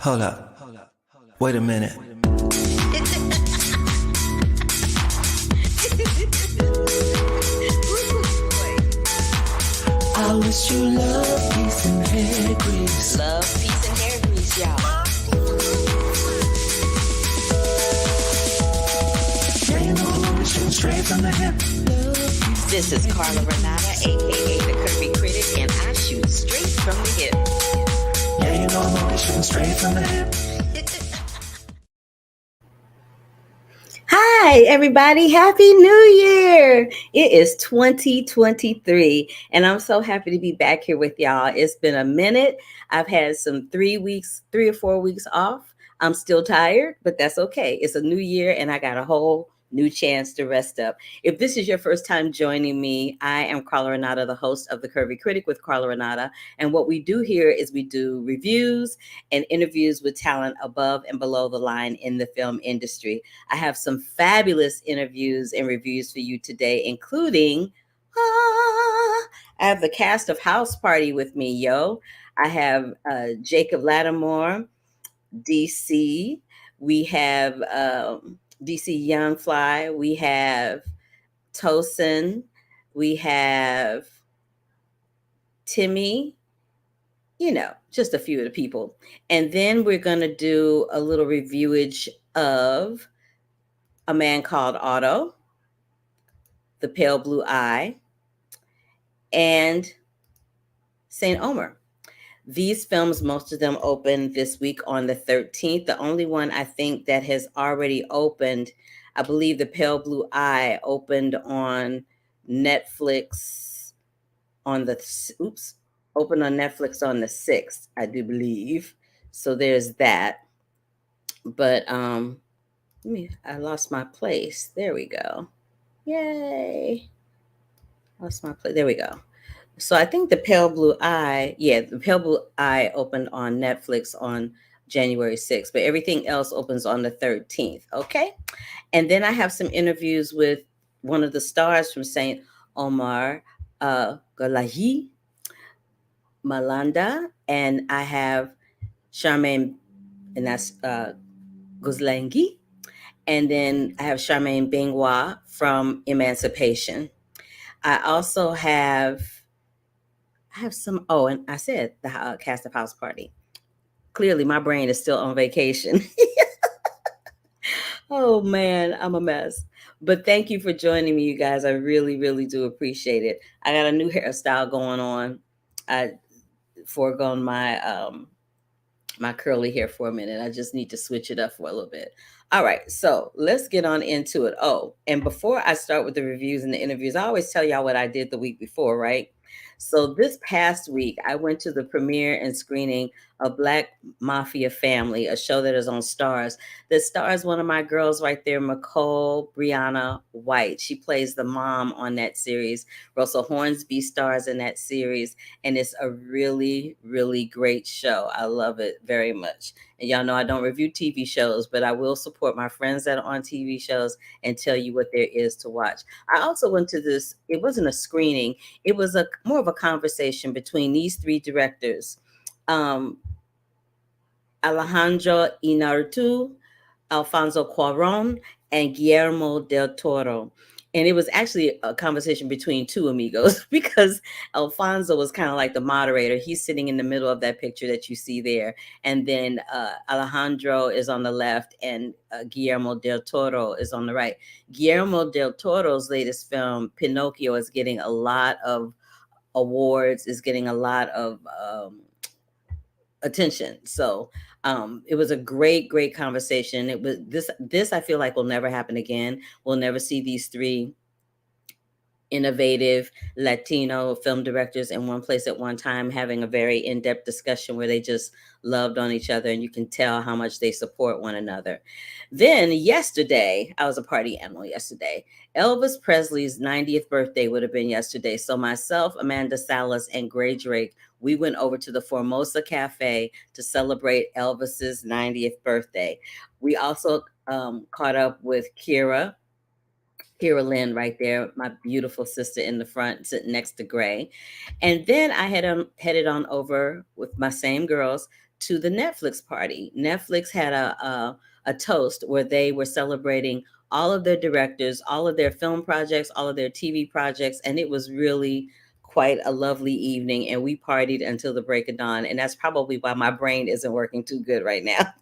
Hold up. Wait a minute. I wish you love, peace, and hair grease. Love, peace, and hair grease, y'all. Yeah, you know the one shooting straight from the hip. This is Carla Renata, aka the Curvy Critic, and I shoot straight from the hip. Yeah, you know the one shooting straight from the hip. Hi, everybody. Happy New Year. It is 2023, and I'm so happy to be back here with y'all. It's been a minute. I've had some 3 or 4 weeks off. I'm still tired, but that's okay. It's a new year, and I got a whole new chance to rest up. If this is your first time joining me, I am Carla Renata, the host of The Curvy Critic with Carla Renata. And what we do here is we do reviews and interviews with talent above and below the line in the film industry. I have some fabulous interviews and reviews for you today, including I have the cast of House Party with me, yo. I have Jacob Lattimore, DC. We have DC Youngfly. We have Tosin. We have Timmy. Just a few of the people. And then we're going to do a little reviewage of A Man Called Otto, The Pale Blue Eye, and St. Omer. These films, most of them opened this week on the 13th. The only one I think that has already opened, I believe The Pale Blue Eye opened on Netflix opened on Netflix on the 6th, I do believe. So there's that. But I lost my place. There we go. Yay. Lost my place. There we go. So I think The Pale Blue Eye, The Pale Blue Eye opened on Netflix on January 6th, but everything else opens on the 13th, okay? And then I have some interviews with one of the stars from St. Omer, Galahi Malanda, and I have Charmaine, and that's Guzlengi, and then I have Charmaine Bingwa from Emancipation. I also have some, and I said the cast of House Party. Clearly, my brain is still on vacation. Oh, man, I'm a mess. But thank you for joining me, you guys. I really, really do appreciate it. I got a new hairstyle going on. I foregone my curly hair for a minute. I just need to switch it up for a little bit. All right, so let's get on into it. Oh, and before I start with the reviews and the interviews, I always tell y'all what I did the week before, right? So this past week, I went to the premiere and screening of Black Mafia Family, a show that is on Stars. That stars one of my girls right there, McCole Brianna White. She plays the mom on that series. Russell Hornsby stars in that series, and it's a really, really great show. I love it very much. And y'all know I don't review TV shows, but I will support my friends that are on TV shows and tell you what there is to watch. I also went to this, it wasn't a screening, it was more of a conversation between these three directors, Alejandro Inarritu, Alfonso Cuarón, and Guillermo del Toro. And it was actually a conversation between two amigos because Alfonso was kind of like the moderator. He's sitting in the middle of that picture that you see there. And then Alejandro is on the left and Guillermo del Toro is on the right. Guillermo del Toro's latest film, Pinocchio, is getting a lot of awards, is getting a lot of attention. So it was a great, great conversation. It was this I feel like will never happen again. We'll never see these three innovative Latino film directors in one place at one time having a very in-depth discussion where they just loved on each other, and you can tell how much they support one another. Then yesterday, I was a party animal yesterday. Elvis Presley's 90th birthday would have been yesterday. So myself, Amanda Salas, and Gray Drake, we went over to the Formosa Cafe to celebrate Elvis's 90th birthday. We also caught up with Kira Lynn right there, my beautiful sister in the front, sitting next to Gray. And then I headed on over with my same girls to the Netflix party. Netflix had a toast where they were celebrating all of their directors, all of their film projects, all of their TV projects, and it was really quite a lovely evening. And we partied until the break of dawn, and that's probably why my brain isn't working too good right now.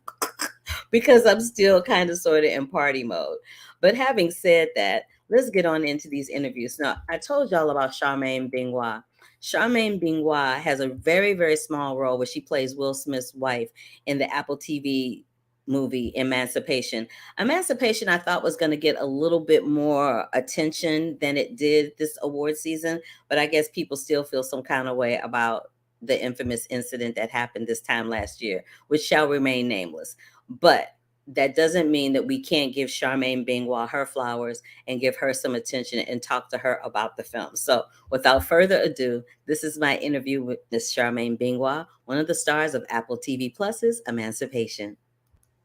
Because I'm still kind of sort of in party mode. But having said that, let's get on into these interviews. Now, I told y'all about Charmaine Bingwa. Charmaine Bingwa has a very, very small role where she plays Will Smith's wife in the Apple TV movie Emancipation. Emancipation, I thought, was going to get a little bit more attention than it did this award season, but I guess people still feel some kind of way about the infamous incident that happened this time last year, which shall remain nameless. But that doesn't mean that we can't give Charmaine Bingwa her flowers and give her some attention and talk to her about the film. So without further ado, this is my interview with Miss Charmaine Bingwa, one of the stars of Apple TV Plus's Emancipation.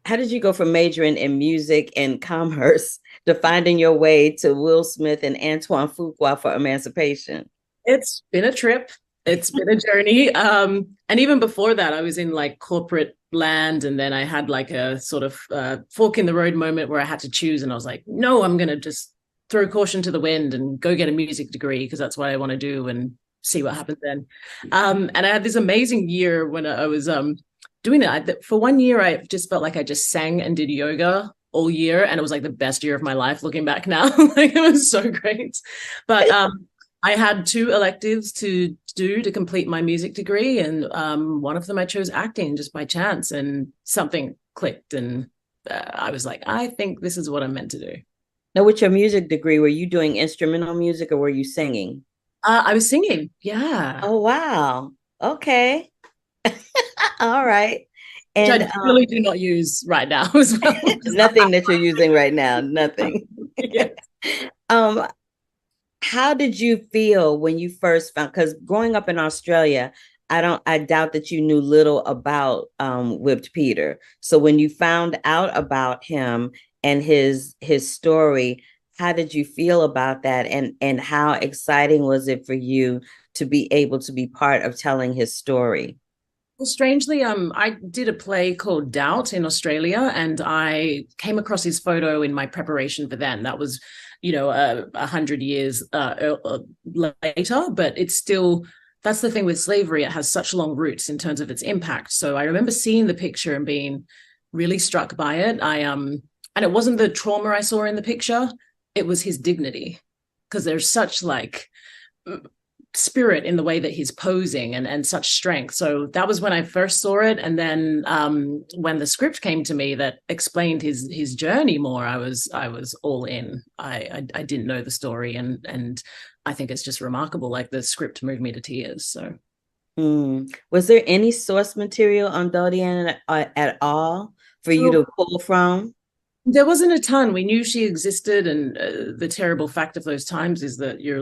How did you go from majoring in music and commerce to finding your way to Will Smith and Antoine Fuqua for Emancipation? It's been a trip. It's been a journey. And even before that, I was in like corporate land, and then I had like a sort of fork in the road moment where I had to choose, and I was like, no, I'm going to just throw caution to the wind and go get a music degree because that's what I want to do and see what happens then. And I had this amazing year when I was doing it. For 1 year, I just felt like I just sang and did yoga all year, and it was like the best year of my life looking back now. Like, it was so great. But I had 2 electives to do to complete my music degree, and one of them I chose acting just by chance, and something clicked, and I was like, I think this is what I'm meant to do. Now, with your music degree, were you doing instrumental music or were you singing? I was singing. Yeah. Oh, wow. Okay. All right. Which And I really do not use right now as well. nothing that you're using right now. Nothing. Yeah. How did you feel when you first found, because growing up in Australia, I doubt that you knew little about Whipped Peter. So when you found out about him and his story, how did you feel about that? And how exciting was it for you to be able to be part of telling his story? Well, strangely, I did a play called Doubt in Australia, and I came across his photo in my preparation for then. That was, 100 years later, but it's still, that's the thing with slavery. It has such long roots in terms of its impact. So I remember seeing the picture and being really struck by it. And it wasn't the trauma I saw in the picture, it was his dignity, because there's such like spirit in the way that he's posing and such strength. So that was when I first saw it. And then when the script came to me that explained his journey more, I was all in. I didn't know the story, and I think it's just remarkable. Like, the script moved me to tears. So was there any source material on Dodian at all for you to pull from? There wasn't a ton. We knew she existed, and the terrible fact of those times is that your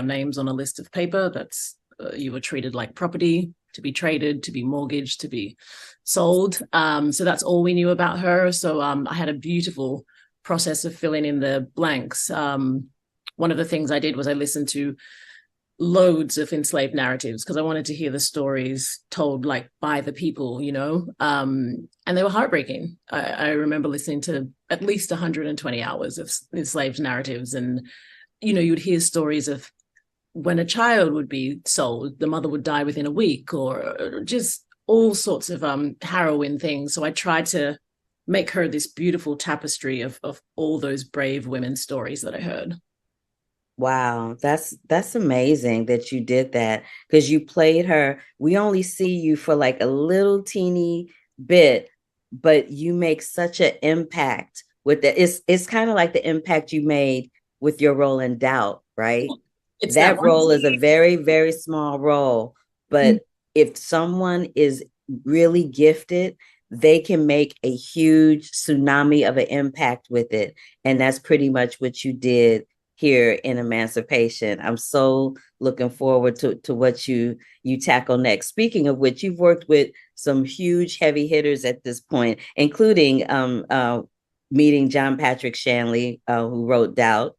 name's on a list of paper. That's you were treated like property, to be traded, to be mortgaged, to be sold. So that's all we knew about her. So I had a beautiful process of filling in the blanks. One of the things I did was I listened to loads of enslaved narratives because I wanted to hear the stories told like by the people, and they were heartbreaking. I remember listening to at least 120 hours of enslaved narratives, and you'd hear stories of when a child would be sold, the mother would die within a week, or just all sorts of harrowing things. So I tried to make her this beautiful tapestry of all those brave women's stories that I heard. Wow, that's amazing that you did that, because you played her. We only see you for like a little teeny bit, but you make such an impact with that. It's kind of like the impact you made with your role in Doubt, right? That role is a very, very small role, but if someone is really gifted, they can make a huge tsunami of an impact with it. And that's pretty much what you did here in Emancipation. I'm so looking forward to what you tackle next. Speaking of which, you've worked with some huge heavy hitters at this point, including meeting John Patrick Shanley, who wrote Doubt.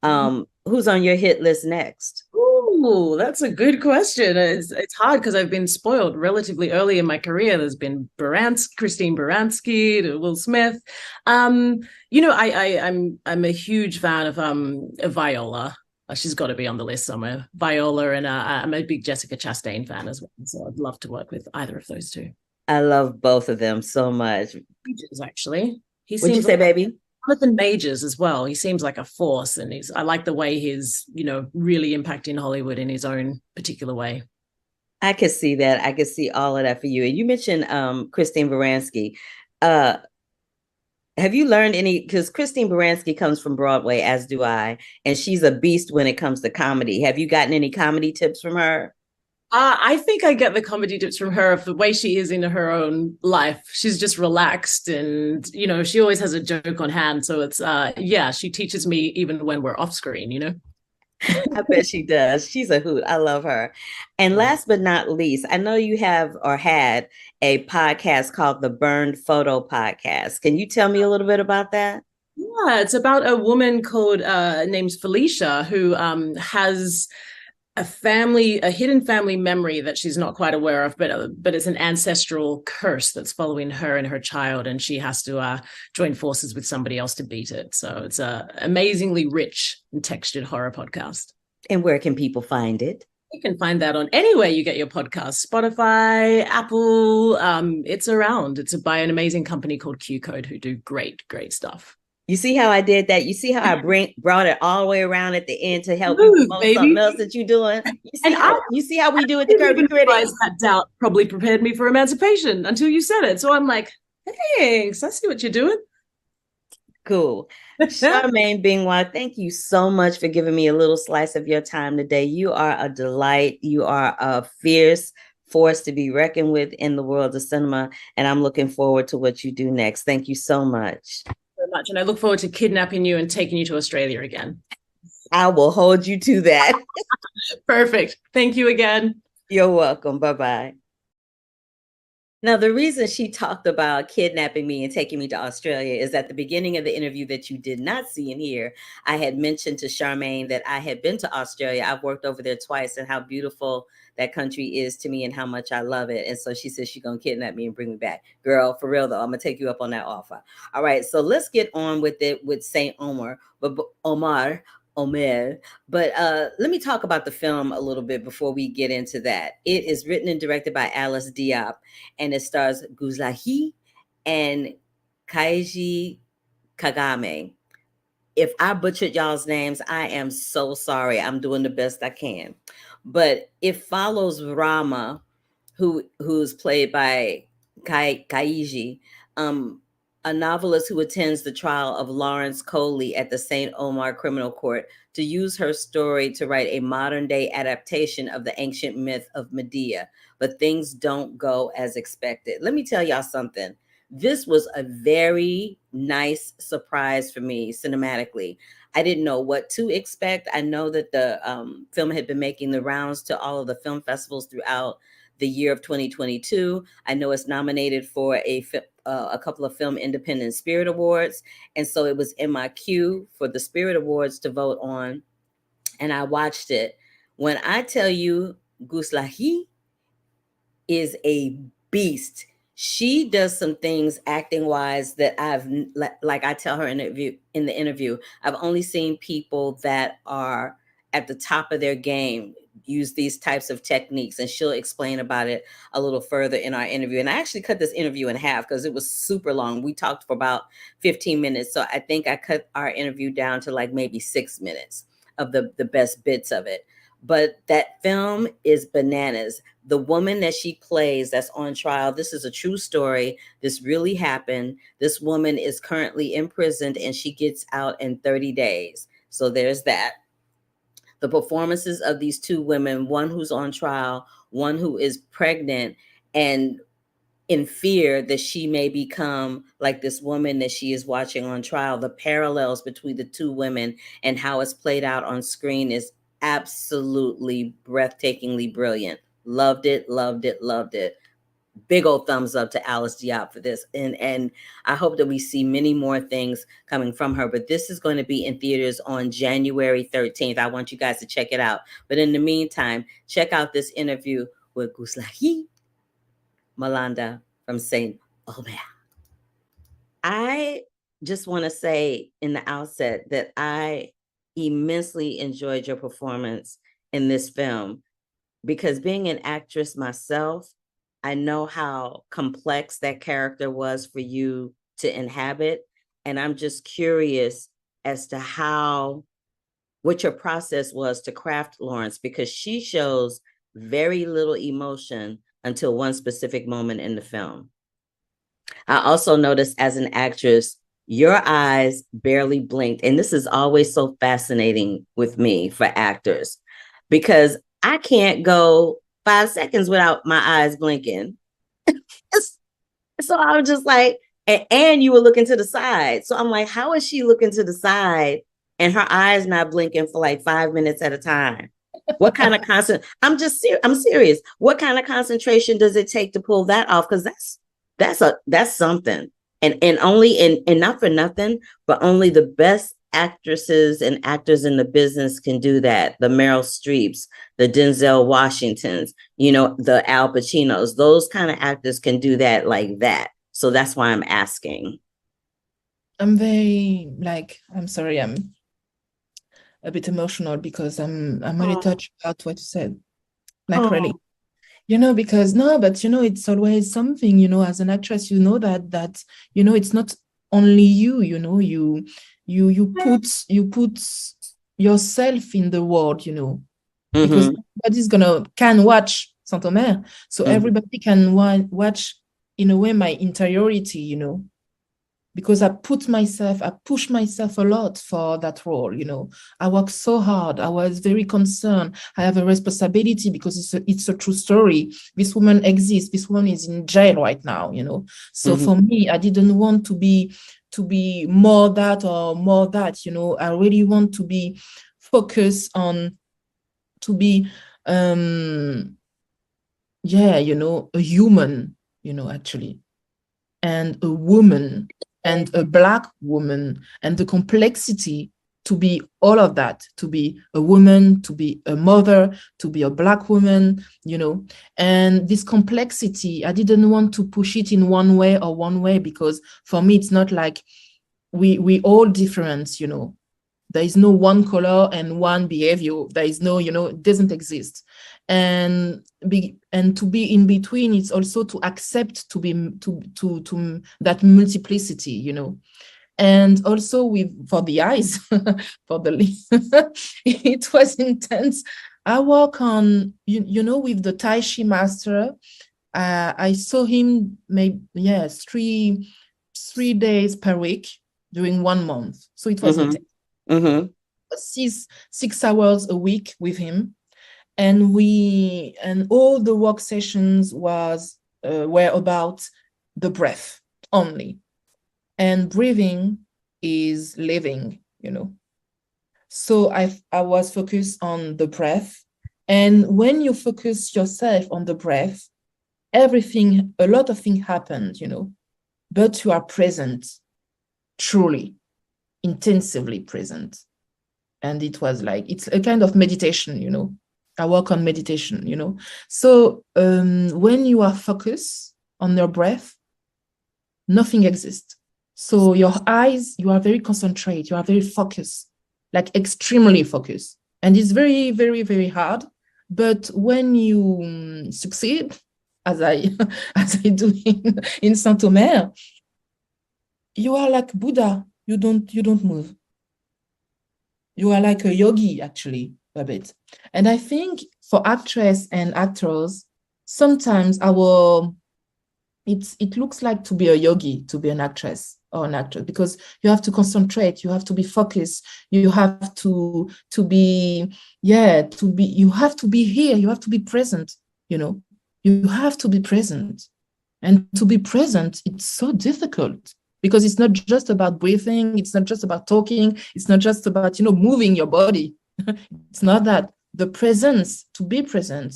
Who's on your hit list next? Ooh, Oh, that's a good question. It's hard because I've been spoiled relatively early in my career. There's been Christine Baranski to Will Smith. Um, I'm a huge fan of Viola. She's got to be on the list somewhere. Viola, and I'm a big Jessica Chastain fan as well. So I'd love to work with either of those two. I love both of them so much. Majors, actually. He What'd you seems say, like baby? Jonathan Majors as well. He seems like a force, and I like the way he's, really impacting Hollywood in his own particular way. I could see that. I could see all of that for you. And you mentioned Christine Baranski. Uh, have you learned any? Because Christine Baranski comes from Broadway, as do I, and she's a beast when it comes to comedy. Have you gotten any comedy tips from her? I think I get the comedy tips from her of the way she is in her own life. She's just relaxed, and she always has a joke on hand. So it's yeah, she teaches me even when we're off screen. I bet she does. She's a hoot. I love her. And last but not least, I know you have or had a podcast called the Burned Photo Podcast. Can you tell me a little bit about that? Yeah, it's about a woman called named Felicia who has a hidden family memory that she's not quite aware of, but it's an ancestral curse that's following her and her child, and she has to join forces with somebody else to beat it. So it's a amazingly rich and textured horror podcast. And where can people find it? You can find that on anywhere you get your podcast, Spotify, Apple. It's around. It's by an amazing company called Q Code who do great stuff. You see how I did that? You see how I brought it all the way around at the end to help you promote baby. something else that you're doing? You see how we do it, the Curvy Critic? That doubt probably prepared me for Emancipation until you said it. So I'm like, thanks. I see what you're doing. Cool. Charmaine Bingwa, thank you so much for giving me a little slice of your time today. You are a delight. You are a fierce force to be reckoned with in the world of cinema, and I'm looking forward to what you do next. Thank you so much. Very much, and I look forward to kidnapping you and taking you to Australia again. I will hold you to that. Perfect. Thank you again. You're welcome. Bye-bye. Now, the reason she talked about kidnapping me and taking me to Australia is at the beginning of the interview that you did not see in here. I had mentioned to Charmaine that I had been to Australia. I've worked over there twice, and how beautiful that country is to me and how much I love it. And so she said she's going to kidnap me and bring me back. Girl, for real though, I'm going to take you up on that offer. All right, so let's get on with it with Saint Omer, Omer. But let me talk about the film a little bit before we get into that. It is written and directed by Alice Diop, and it stars Guzlahi and Kaiji Kagame. If I butchered y'all's names, I am so sorry. I'm doing the best I can. But it follows Rama, who's played by Kaiji, a novelist who attends the trial of Lawrence Coley at the St. Omar Criminal Court to use her story to write a modern-day adaptation of the ancient myth of Medea. But things don't go as expected. Let me tell y'all something. This was a very nice surprise for me cinematically. I didn't know what to expect. I know that the film had been making the rounds to all of the film festivals throughout the year of 2022. I know it's nominated for a couple of Film Independent Spirit Awards. And so it was in my queue for the Spirit Awards to vote on. And I watched it. When I tell you Guzlahi is a beast, she does some things acting wise that like I tell her in the interview, I've only seen people that are at the top of their game use these types of techniques, and she'll explain about it a little further in our interview. And I actually cut this interview in half because it was super long. We talked for about 15 minutes. So I think I cut our interview down to like maybe 6 minutes of the best bits of it. But that film is bananas. The woman that she plays that's on trial, this is a true story. This really happened. This woman is currently imprisoned and she gets out in 30 days. So there's that. The performances of these two women, one who's on trial, one who is pregnant and in fear that she may become like this woman that she is watching on trial. The parallels between the two women and how it's played out on screen is absolutely breathtakingly brilliant. Loved it, loved it, loved it. big old thumbs up to Alice Diop for this. And I hope that we see many more things coming from her. But this is going to be in theaters on January 13th. I want you guys to check it out. But in the meantime, check out this interview with Guslahi Malanda from St. Omer. I just want to say in the outset that I immensely enjoyed your performance in this film, because being an actress myself, I know how complex that character was for you to inhabit. And I'm just curious as to what your process was to craft Lawrence, because she shows very little emotion until one specific moment in the film. I also noticed as an actress, your eyes barely blinked. And this is always so fascinating with me for actors, because I can't go 5 seconds without my eyes blinking. So I was just like, and you were looking to the side. So I'm like, how is she looking to the side and her eyes not blinking for like 5 minutes at a time? What kind of I'm serious. What kind of concentration does it take to pull that off? Because that's something. And not for nothing, but only the best actresses and actors in the business can do that. The Meryl Streeps, the Denzel Washingtons, the Al Pacinos, those kind of actors can do that like that. So that's why I'm asking. I'm sorry, I'm a bit emotional because I'm really touched about what you said. Really. Because it's always something, as an actress, that it's not only you put yourself in the world, because everybody's can watch Saint Omer. So everybody can watch in a way my interiority, because I push myself a lot for that role, I work so hard. I was very concerned. I have a responsibility because it's a true story. This woman exists. This woman is in jail right now, So for me, I didn't want to be more that or more that, I really want to be focused on to be a human, actually, and a woman, and a Black woman, and the complexity to be all of that, to be a woman, to be a mother, to be a Black woman, and this complexity, I didn't want to push it in one way, because for me, it's not like we all different, there is no one color and one behavior. There is no, it doesn't exist. And to be in between, it's also to accept to that multiplicity, and also for the eyes, for the it was intense. I work on with the Tai Chi master. I saw him maybe 3 days per week during 1 month, so it was intense. 6 hours a week with him. And all the work sessions were about the breath only, and breathing is living, So I was focused on the breath, and when you focus yourself on the breath, a lot of things happen, but you are present, truly, intensively present, and it was it's a kind of meditation, I work on meditation, So when you are focused on your breath, nothing exists. So your eyes, you are very concentrated, you are very focused, extremely focused. And it's very, very, very hard. But when you succeed, as I do in Saint Omer, you are like Buddha. You don't move. You are like a yogi, actually, a bit. And I think for actresses and actors, sometimes it looks like to be a yogi, to be an actress or an actor, because you have to concentrate, you have to be focused, you have to be here, you have to be present, you have to be present. And to be present, it's so difficult, because it's not just about breathing, it's not just about talking, it's not just about, moving your body. It's not that. The presence, to be present,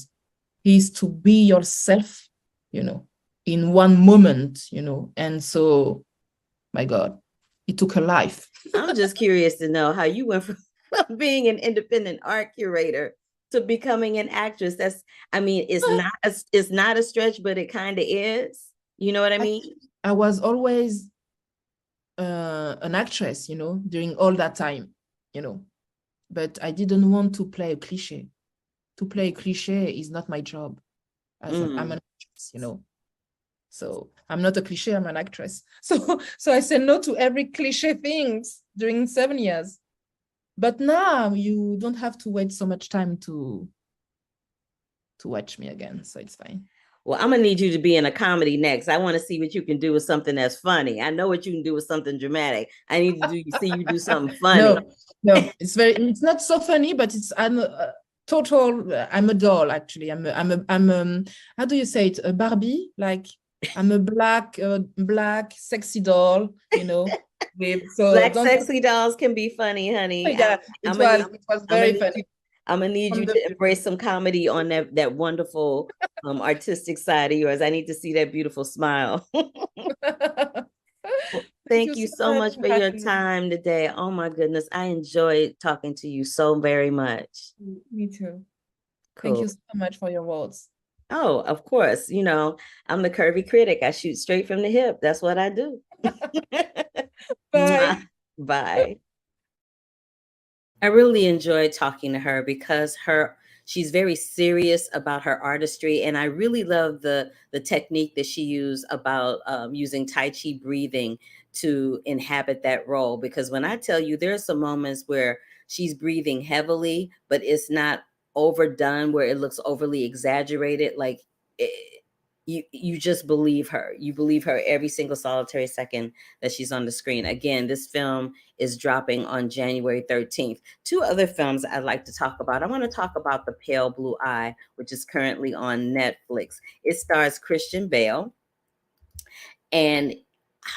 is to be yourself, in one moment, and so, my God, it took her life. I'm just curious to know how you went from being an independent art curator to becoming an actress. It's not a stretch, but it kind of is. You know what I mean? I was always an actress, during all that time, but I didn't want to play a cliche. To play a cliche is not my job. I'm an actress, So I'm not a cliche, I'm an actress. So I said no to every cliche things during 7 years. But now you don't have to wait so much time to watch me again. So it's fine. Well, I'm gonna need you to be in a comedy next. I want to see what you can do with something that's funny. I know what you can do with something dramatic. I need to see you do something funny. No, it's not so funny, but I'm a doll actually. I'm how do you say it? A Barbie, like I'm a black sexy doll, Black sexy dolls can be funny, honey. Yeah, it was very funny. I'm gonna need you to embrace some comedy on that wonderful artistic side of yours. I need to see that beautiful smile. Well, thank you so much for your time today. Oh my goodness, I enjoyed talking to you so very much. Me too. Cool. Thank you so much for your words. Oh, of course. I'm the curvy critic. I shoot straight from the hip. That's what I do. Bye. Bye. I really enjoyed talking to her because she's very serious about her artistry, and I really love the technique that she used about using Tai Chi breathing to inhabit that role. Because when I tell you, there are some moments where she's breathing heavily, but it's not overdone where it looks overly exaggerated. Like you just believe her. You believe her every single solitary second that she's on the screen. Again, this film is dropping on January 13th. Two other films I'd like to talk about. I want to talk about The Pale Blue Eye, which is currently on Netflix. It stars Christian Bale, and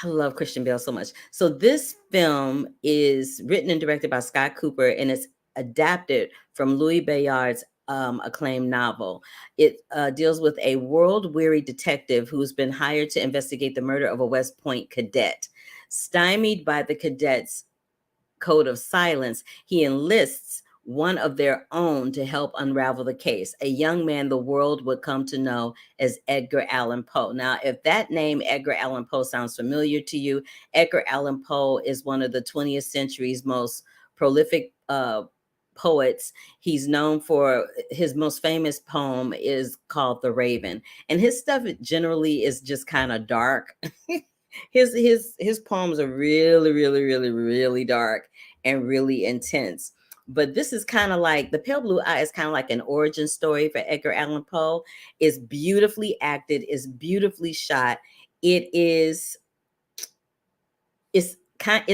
I love Christian Bale so much. So this film is written and directed by Scott Cooper, and it's adapted from Louis Bayard's acclaimed novel. It deals with a world-weary detective who's been hired to investigate the murder of a West Point cadet. Stymied by the cadet's code of silence, he enlists one of their own to help unravel the case, a young man the world would come to know as Edgar Allan Poe. Now, if that name, Edgar Allan Poe, sounds familiar to you, Edgar Allan Poe is one of the 20th century's most prolific poets. He's known for his most famous poem is called The Raven. And his stuff generally is just kind of dark. His poems are really, really, really, really dark and really intense. But this is kind of like The Pale Blue Eye is kind of like an origin story for Edgar Allan Poe. It's beautifully acted, it's beautifully shot. It's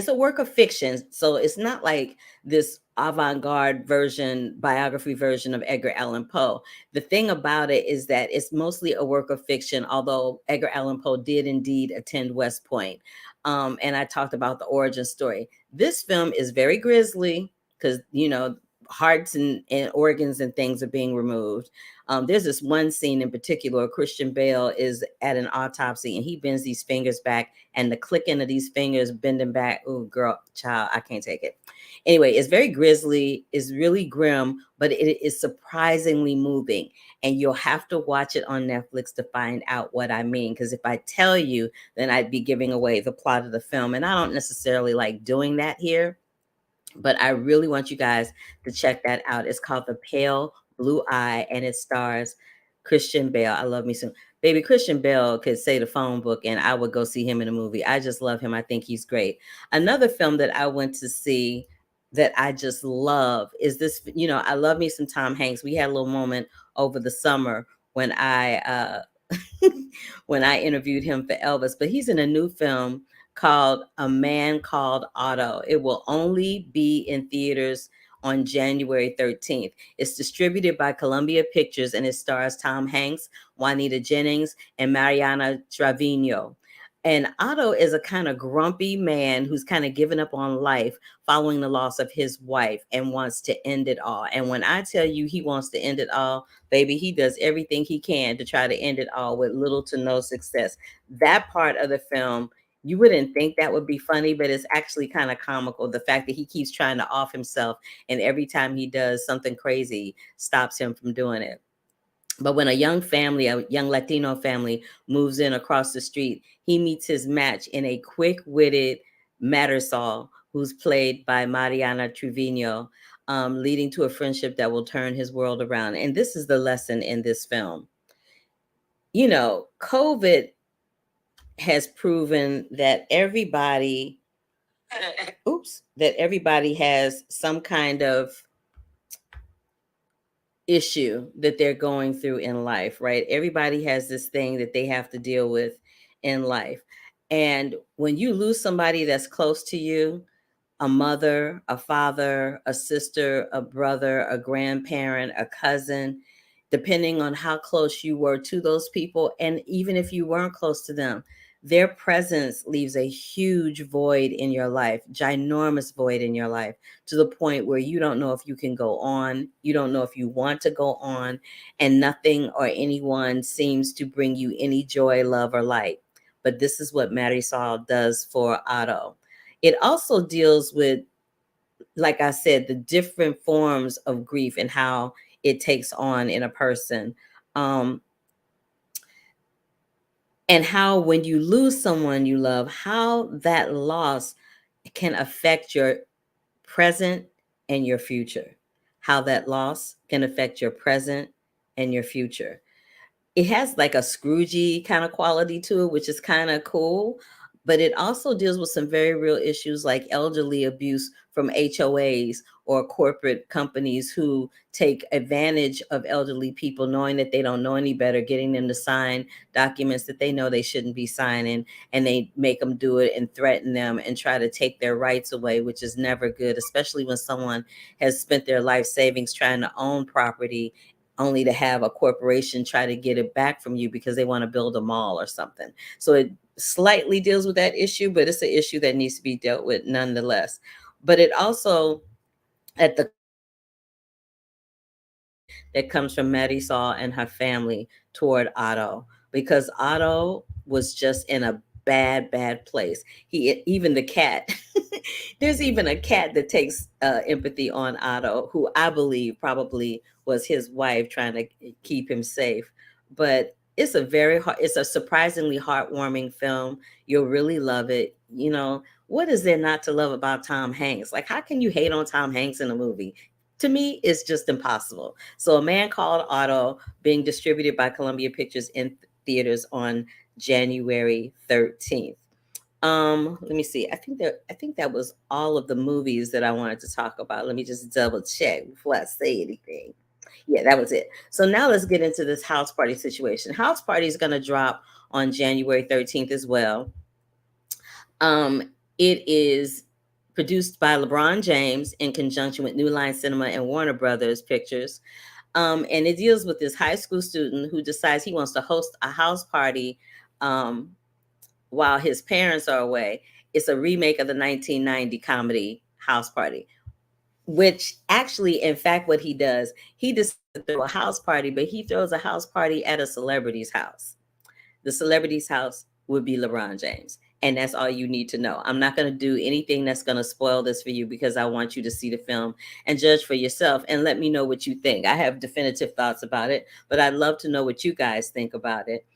a work of fiction, so it's not like this avant-garde biography version of Edgar Allan Poe. The thing about it is that it's mostly a work of fiction, although Edgar Allan Poe did indeed attend West Point. And I talked about the origin story. This film is very grisly because, hearts and organs and things are being removed. There's this one scene in particular, Christian Bale is at an autopsy and he bends these fingers back, and the clicking of these fingers bending back. Oh, girl, child, I can't take it. Anyway, it's very grisly, it's really grim, but it is surprisingly moving. And you'll have to watch it on Netflix to find out what I mean. Because if I tell you, then I'd be giving away the plot of the film. And I don't necessarily like doing that here. But I really want you guys to check that out. It's called The Pale Blue Eye, and it stars Christian Bale. I love me some. Baby, Christian Bale could say the phone book, and I would go see him in a movie. I just love him. I think he's great. Another film that I went to see that I just love is this, I love me some Tom Hanks. We had a little moment over the summer when I when I interviewed him for Elvis, but he's in a new film called A Man Called Otto. It will only be in theaters on January 13th. It's distributed by Columbia Pictures, and it stars Tom Hanks, Juanita Jennings, and Mariana Trevino. And Otto is a kind of grumpy man who's kind of given up on life following the loss of his wife and wants to end it all. And when I tell you he wants to end it all, baby, he does everything he can to try to end it all with little to no success. That part of the film, you wouldn't think that would be funny, but it's actually kind of comical. The fact that he keeps trying to off himself, and every time he does, something crazy stops him from doing it. But when a young Latino family moves in across the street, he meets his match in a quick-witted Marisol, who's played by Mariana Trevino, leading to a friendship that will turn his world around. And this is the lesson in this film. You know, COVID has proven that everybody has some kind of issue that they're going through in life, right? Everybody has this thing that they have to deal with in life. And when you lose somebody that's close to you, a mother, a father, a sister, a brother, a grandparent, a cousin, depending on how close you were to those people, and even if you weren't close to them, their presence leaves a huge void in your life, ginormous void in your life, to the point where you don't know if you can go on, you don't know if you want to go on, and nothing or anyone seems to bring you any joy, love, or light. But this is what Marisol does for Otto. It also deals with, like I said, the different forms of grief and how it takes on in a person. And how when you lose someone you love, how that loss can affect your present and your future. How that loss can affect your present and your future. It has like a Scroogey kind of quality to it, which is kind of cool. But it also deals with some very real issues like elderly abuse from HOAs or corporate companies who take advantage of elderly people, knowing that they don't know any better, getting them to sign documents that they know they shouldn't be signing, and they make them do it and threaten them and try to take their rights away, which is never good, especially when someone has spent their life savings trying to own property only to have a corporation try to get it back from you because they want to build a mall or something. So it slightly deals with that issue, but it's an issue that needs to be dealt with nonetheless. But it also, at the that comes from Marisol and her family toward Otto, because Otto was just in a bad place. Even the cat, there's even a cat that takes empathy on Otto, who I believe probably was his wife trying to keep him safe. But it's it's a surprisingly heartwarming film. You'll really love it. You know, what is there not to love about Tom Hanks? Like, how can you hate on Tom Hanks in a movie? To me, it's just impossible. So, A Man Called Otto, being distributed by Columbia Pictures in theaters on January 13th. Let me see. I think that was all of the movies that I wanted to talk about. Let me just double check before I say anything. Yeah, that was it. So now let's get into this House Party situation. House Party is going to drop on January 13th as well. It is produced by LeBron James in conjunction with New Line Cinema and Warner Brothers Pictures. And it deals with this high school student who decides he wants to host a house party while his parents are away. It's a remake of the 1990 comedy House Party, which actually, in fact, what he does, he decides to throw a house party, but he throws a house party at a celebrity's house. The celebrity's house would be LeBron James. And that's all you need to know. I'm not going to do anything that's going to spoil this for you, because I want you to see the film and judge for yourself and let me know what you think. I have definitive thoughts about it, but I'd love to know what you guys think about it.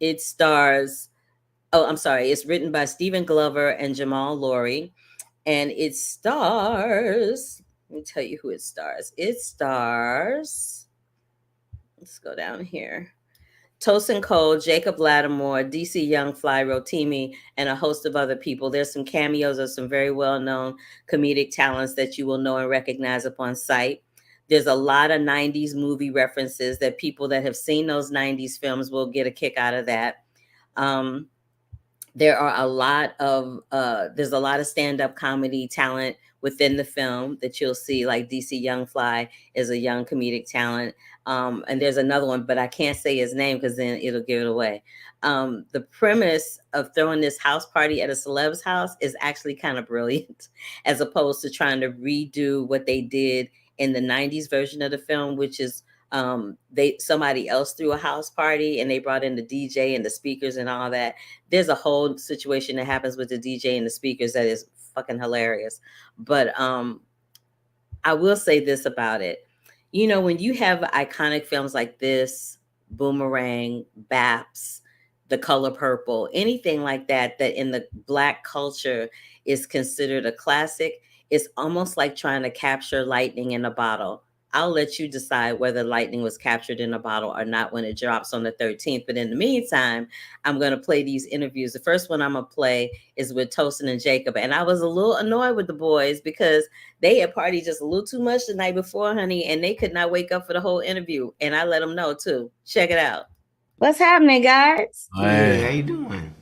It stars, it's written by Stephen Glover and Jamal Lowry. And it stars, let me tell you who it stars. It stars, let's go down here, Tosin Cole, Jacob Lattimore, DC Young, Fly Rotimi, and a host of other people. There's some cameos of some very well-known comedic talents that you will know and recognize upon sight. There's a lot of 90s movie references that people that have seen those 90s films will get a kick out of that. There's a lot of stand-up comedy talent within the film that you'll see, like DC Young Fly is a young comedic talent. And there's another one, but I can't say his name because then it'll give it away. The premise of throwing this house party at a celeb's house is actually kind of brilliant, as opposed to trying to redo what they did in the 90s version of the film, which is somebody else threw a house party and they brought in the DJ and the speakers and all that. There's a whole situation that happens with the DJ and the speakers that is fucking hilarious. But I will say this about it. You know, when you have iconic films like this, Boomerang, Baps, The Color Purple, anything like that, that in the Black culture is considered a classic, it's almost like trying to capture lightning in a bottle. I'll let you decide whether lightning was captured in a bottle or not when it drops on the 13th. But in the meantime, I'm going to play these interviews. The first one I'm going to play is with Tosin and Jacob. And I was a little annoyed with the boys because they had partied just a little too much the night before, honey, and they could not wake up for the whole interview. And I let them know, too. Check it out. What's happening, guys? Hey, how you doing?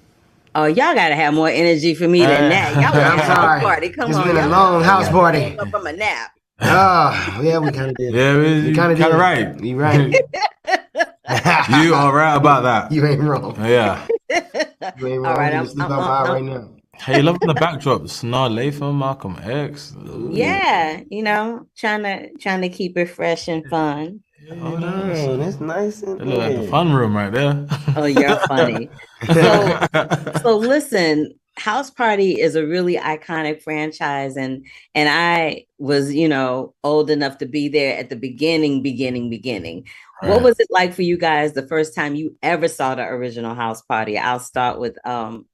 Oh, y'all got to have more energy for me than that. Y'all want a house party. Come It's on. been a y'all long house party. woke up from a nap. Oh, yeah, we kind of did. Yeah, we kind of did. right. You right. You are right about that. You ain't wrong. Yeah. You ain't wrong. All right, I'm sleep out right now. Hey, loving the backdrop. Snar Latham, Malcolm X. Ooh. Yeah, you know, trying to keep it fresh and fun. Oh, Oh, that's nice. It look like the fun room right there. Oh, you're funny. So listen, House Party is a really iconic franchise, and I was, you know, old enough to be there at the beginning. Right. What was it like for you guys the first time you ever saw the original House Party? I'll start with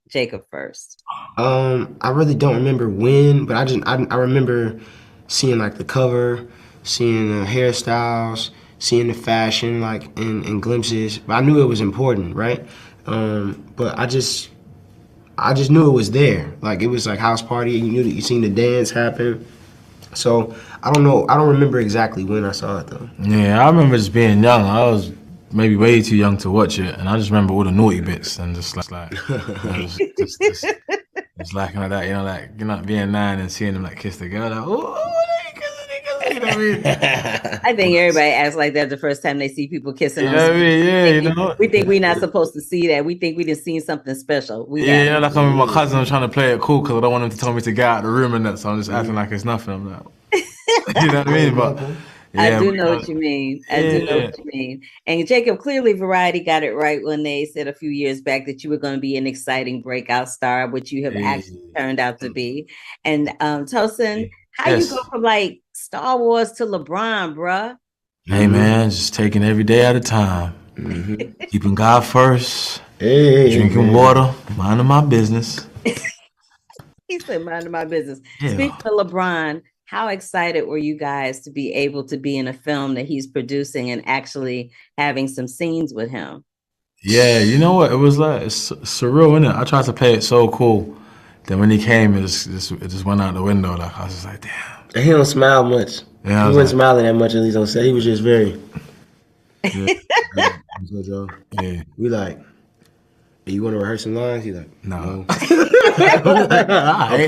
Jacob first. I really don't remember when, but I remember seeing like the cover, seeing the hairstyles, seeing the fashion, like in glimpses. But I knew it was important, right? But I just knew it was there. Like it was like House Party. You knew that you seen the dance happen. So I don't know. I don't remember exactly when I saw it though. Yeah, I remember just being young. I was maybe way too young to watch it, and I just remember all the naughty bits and just like you know, just lacking like that. You know, like you're not being 9 and seeing them like kiss the girl. Like, oh, you know what I mean? I think everybody acts like that the first time they see people kissing. You know what I mean? Yeah, you know. We think we're not supposed to see that. We think we done seen something special. Yeah, you know, like I'm with my cousin, I'm trying to play it cool because I don't want him to tell me to get out of the room and that, so I'm just acting like it's nothing. I'm like, you know what I mean? But yeah, I do know what you mean. I do know what you mean. And Jacob, clearly Variety got it right when they said a few years back that you were going to be an exciting breakout star, which you have actually turned out to be. And Tosin, how you go from like Star Wars to LeBron, bruh? Hey man, just taking every day at a time. Keeping God first. Drinking water, minding my business. He said, minding my business. Yeah. Speaking of LeBron, how excited were you guys to be able to be in a film that he's producing and actually having some scenes with him? Yeah, you know what? It was like it's surreal, isn't it? I tried to play it so cool. Then when he came, it just went out the window. Like I was just like, damn. He don't smile much. Yeah, he wasn't smiling that much, at least on set. He was just very. Yeah. We like, hey, you want to rehearse some lines? He's like, No. okay.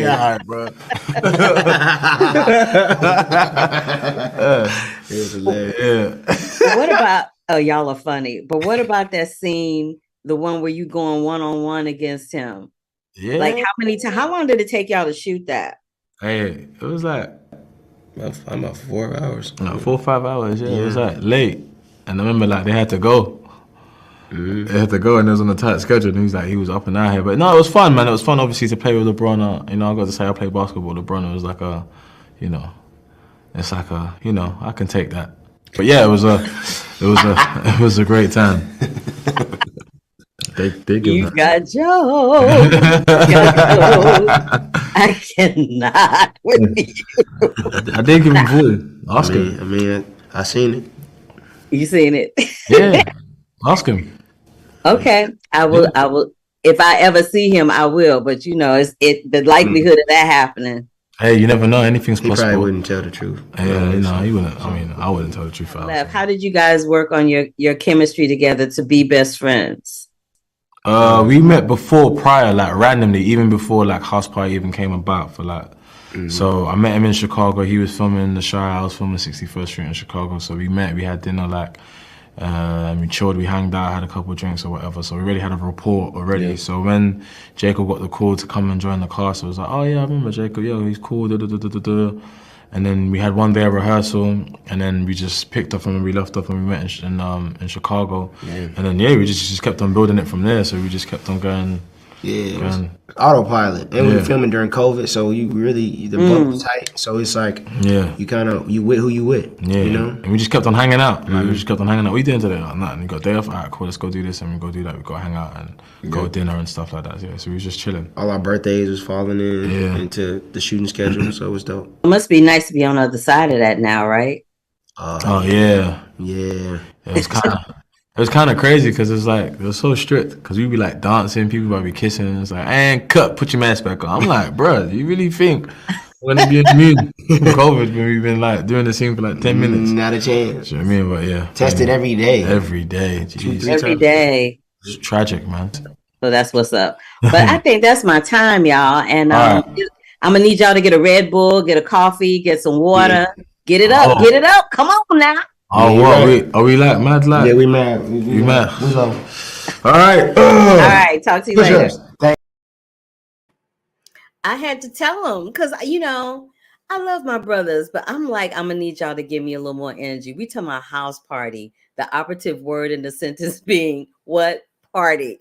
All right, bro. It was hilarious. Yeah. What about, oh, y'all are funny, but what about that scene, the one where you going one-on-one against him? Yeah. Like how long did it take y'all to shoot that? Hey, it was like about 4 hours. 4 or 5 hours. Yeah, it was like late. And I remember like they had to go. They had to go, and it was on a tight schedule. And he was up and out here, but no, it was fun, man. It was fun, obviously, to play with LeBron. You know, I got to say I play basketball. LeBron, it was like a, you know, it's like a, you know, I can take that. But yeah, it was a great time. They give You that. got Joe. I cannot with you. I did give him food. Ask him. I mean, I seen it. You seen it? Yeah, ask him. Okay, I will. If I ever see him, I will. But you know, the likelihood of that happening. Hey, you never know. Anything's He possible. probably wouldn't tell the truth. Yeah, you know, he wouldn't. I mean, I wouldn't tell the truth. How did you guys work on your chemistry together to be best friends? We met prior, like randomly, even before like House Party even came about for like So I met him in Chicago. He was filming The Shy. I was filming 61st Street in Chicago. So we met. We had dinner. Like we chilled. We hanged out. Had a couple of drinks or whatever. So we already had a rapport already. Yeah. So when Jacob got the call to come and join the cast, it was like, oh yeah, I remember Jacob. Yo, he's cool. Da, da, da, da, da. And then we had one day of rehearsal, and then we just picked up and we left off and we met in Chicago. Yeah. And then we just kept on building it from there. So we just kept on going. Yeah, it was autopilot. And we were filming during COVID, so you really the bump was tight. So it's like you with who you with. Yeah, you know. And we just kept on hanging out. Like we just kept on hanging out. What you doing today? Like, nothing. You got a day off? Alright, cool. Let's go do this and we go do that. We go hang out and go dinner and stuff like that. Yeah, so we was just chilling. All our birthdays was falling into the shooting schedule, so it was dope. It must be nice to be on the other side of that now, right? Yeah. It was kind of crazy because it's like it was so strict because we'd be like dancing, people might be kissing, and it's like, and cut, put your mask back on. I'm like, bro, do you really think we're gonna be in the mood from COVID when we've been like doing the scene for like 10 minutes? Not a chance. You know what I mean? But yeah, tested every day. Every day, every day. It's tragic, man. So that's what's up. But I think that's my time, y'all. And I'm gonna need y'all to get a Red Bull, get a coffee, get some water, get it up, get it up. Come on now. Oh, what? Are we like mad? Like? Yeah, we mad. We mad. All right. All right. Talk to you later. I had to tell him because, I love my brothers, but I'm like, I'm going to need y'all to give me a little more energy. We talking about house party. The operative word in the sentence being what? Party.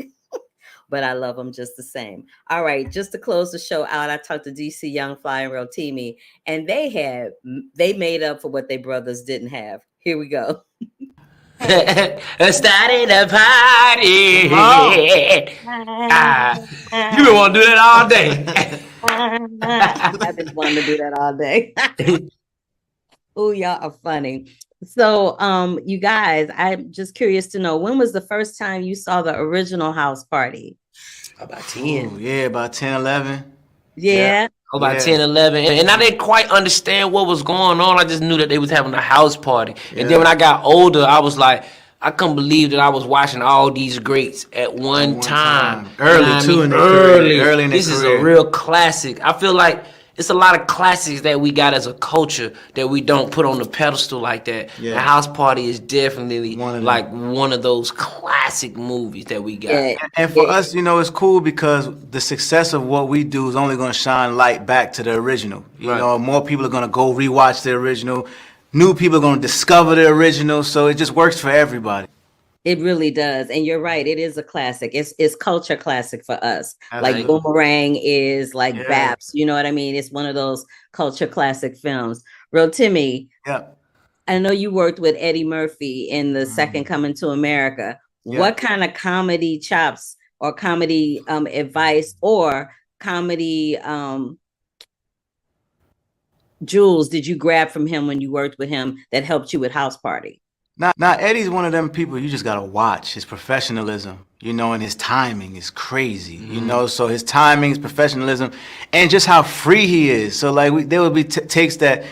But I love them just the same. All right, just to close the show out, I talked to DC Young Fly and Rotimi, and they made up for what their brothers didn't have. Here we go. Starting a party. You been want to do that all day. I've been wanting to do that all day. Oh, y'all are funny. So, you guys, I'm just curious to know, when was the first time you saw the original house party? About 10. Ooh, yeah, about 10, 11. Yeah. About 10, 11. And I didn't quite understand what was going on. I just knew that they was having a house party. And then when I got older, I was like, I couldn't believe that I was watching all these greats at one time. Early, too, in their career. This is a real classic. I feel like it's a lot of classics that we got as a culture that we don't put on the pedestal like that. Yeah. The House Party is definitely one of those classic movies that we got. Yeah. And for us, it's cool because the success of what we do is only going to shine light back to the original. You know, more people are going to go rewatch the original. New people are going to discover the original. So it just works for everybody. It really does. And you're right. It is a classic. It's culture classic for us. Like Boomerang is like Baps. You know what I mean? It's one of those culture classic films. Rotimi, I know you worked with Eddie Murphy in the Second Coming to America. What kind of comedy chops or comedy advice or comedy jewels did you grab from him when you worked with him that helped you with House Party? Now, Eddie's one of them people you just got to watch. His professionalism, and his timing is crazy, So his timing, his professionalism, and just how free he is. So, like, there would be takes that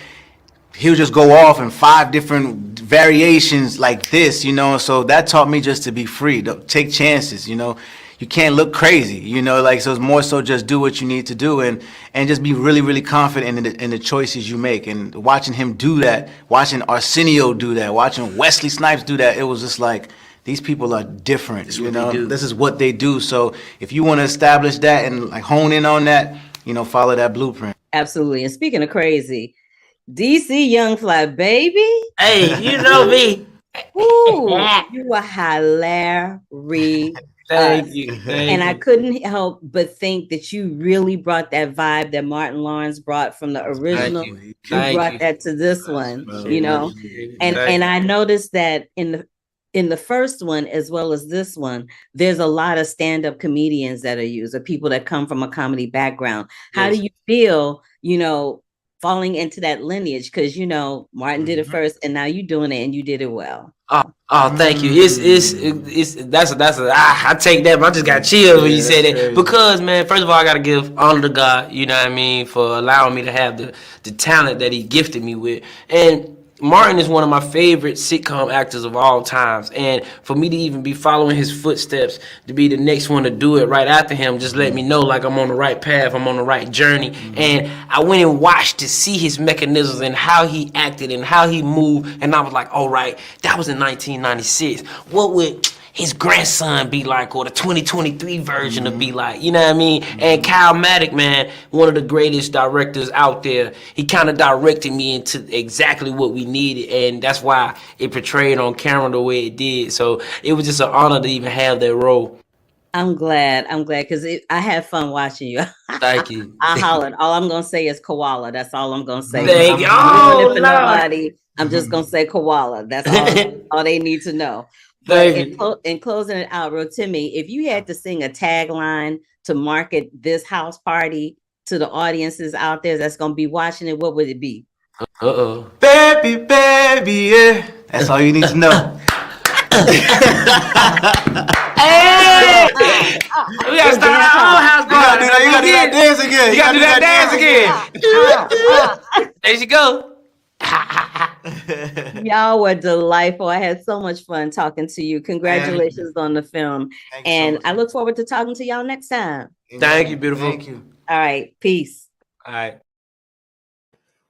he'll just go off in 5 different variations like this, So that taught me just to be free, to take chances, You can't look crazy, so it's more so just do what you need to do and just be really, really confident in the choices you make. And watching him do that, watching Arsenio do that, watching Wesley Snipes do that, it was just like, these people are different, This is what they do. So if you want to establish that and like hone in on that, follow that blueprint. Absolutely. And speaking of crazy, DC Young Fly, baby. Hey, you know me. Ooh, you are hilarious. Thank you. And I couldn't help but think that you really brought that vibe that Martin Lawrence brought from the original. You brought that to this one, And I noticed that in the first one as well as this one, there's a lot of stand-up comedians that are used, or people that come from a comedy background. How do you feel, falling into that lineage? Because Martin did it first, and now you're doing it, and you did it well. Oh, thank you. I take that, but I just got chills when you said that. Because, man, first of all, I gotta give honor to God, for allowing me to have the talent that He gifted me with. And Martin is one of my favorite sitcom actors of all times, and for me to even be following his footsteps, to be the next one to do it right after him, just let me know like I'm on the right path, I'm on the right journey. And I went and watched to see his mechanisms and how he acted and how he moved, and I was like, all right, that was in 1996. What would his grandson be like, or the 2023 version to be like, you know what I mean? And Kyle Maddock, man, one of the greatest directors out there, he kind of directed me into exactly what we needed, and that's why it portrayed on camera the way it did. So it was just an honor to even have that role. I'm glad because I had fun watching you. Thank you. I hollered. All I'm gonna say is koala. That's all I'm gonna say. Thank you. I'm Oh, for nobody. I'm just gonna say koala. That's all they need to know. But in closing it out, Rotimi, if you had to sing a tagline to market this house party to the audiences out there that's gonna be watching it, what would it be? Baby, baby, yeah. That's all you need to know. Hey! We gotta start our own house party. You gotta do that dance again. You gotta do that dance again. There you go. Y'all were delightful. I had so much fun talking to you. Congratulations on the film. And I look forward to talking to y'all next time. Thank you, beautiful. Thank you. All right. Peace. All right.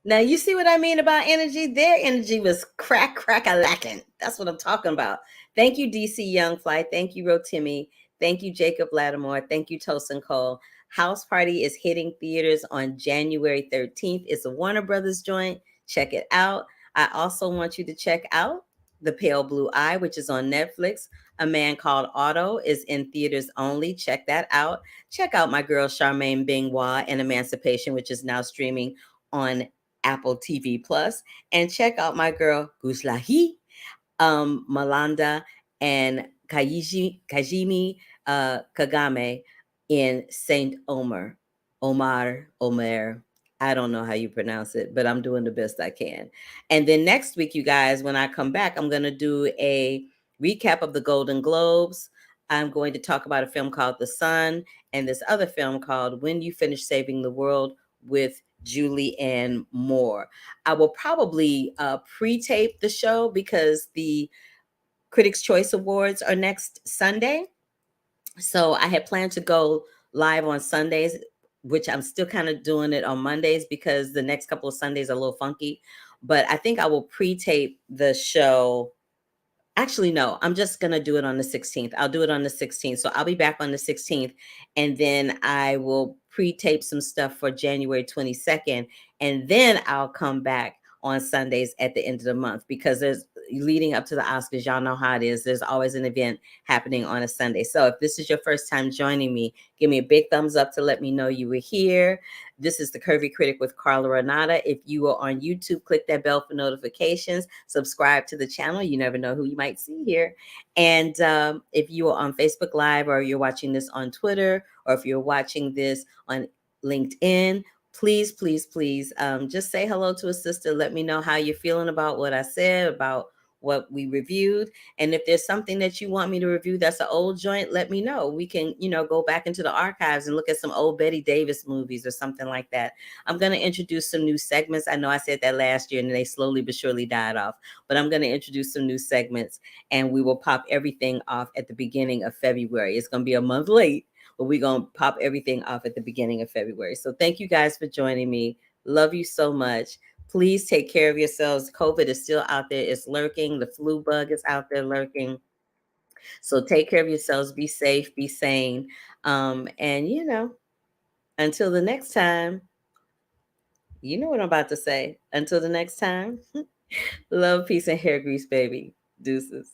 Now, you see what I mean about energy? Their energy was crack-a-lacking. That's what I'm talking about. Thank you, DC Youngfly. Thank you, Rotimi. Thank you, Jacob Lattimore. Thank you, Tosin Cole. House Party is hitting theaters on January 13th. It's a Warner Brothers joint. Check it out. I also want you to check out The Pale Blue Eye, which is on Netflix. A Man Called Otto is in theaters only. Check that out. Check out my girl Charmaine Bingwa and Emancipation, which is now streaming on Apple TV Plus. And check out my girl Guslahi, Malanda, and Kajimi Kagame in Saint Omer. Omer. I don't know how you pronounce it, but I'm doing the best I can. And then next week, you guys, when I come back, I'm going to do a recap of the Golden Globes. I'm going to talk about a film called The Sun and this other film called When You Finish Saving the World with Julianne Moore. I will probably pre-tape the show because the Critics' Choice Awards are next Sunday. So I had planned to go live on Sundays, which I'm still kind of doing it on Mondays because the next couple of Sundays are a little funky. But I think I will pre-tape the show. Actually, no, I'm just going to do it on the 16th. I'll do it on the 16th. So I'll be back on the 16th. And then I will pre-tape some stuff for January 22nd. And then I'll come back on Sundays at the end of the month because there's leading up to the Oscars. Y'all know how it is. There's always an event happening on a Sunday. So if this is your first time joining me, give me a big thumbs up to let me know you were here. This is the Curvy Critic with Carla Renata. If you are on YouTube, click that bell for notifications. Subscribe to the channel. You never know who you might see here. And if you are on Facebook Live or you're watching this on Twitter or if you're watching this on LinkedIn, please, just say hello to a sister. Let me know how you're feeling about what I said, about what we reviewed. And if there's something that you want me to review that's an old joint, let me know. We can, go back into the archives and look at some old Betty Davis movies or something like that. I'm going to introduce some new segments. I know I said that last year and they slowly but surely died off, but I'm going to introduce some new segments and we will pop everything off at the beginning of February. It's going to be a month late, but we're going to pop everything off at the beginning of February. So thank you guys for joining me. Love you so much. Please take care of yourselves. COVID is still out there. It's lurking. The flu bug is out there lurking. So take care of yourselves. Be safe. Be sane. And, until the next time, you know what I'm about to say. Until the next time, love, peace, and hair grease, baby. Deuces.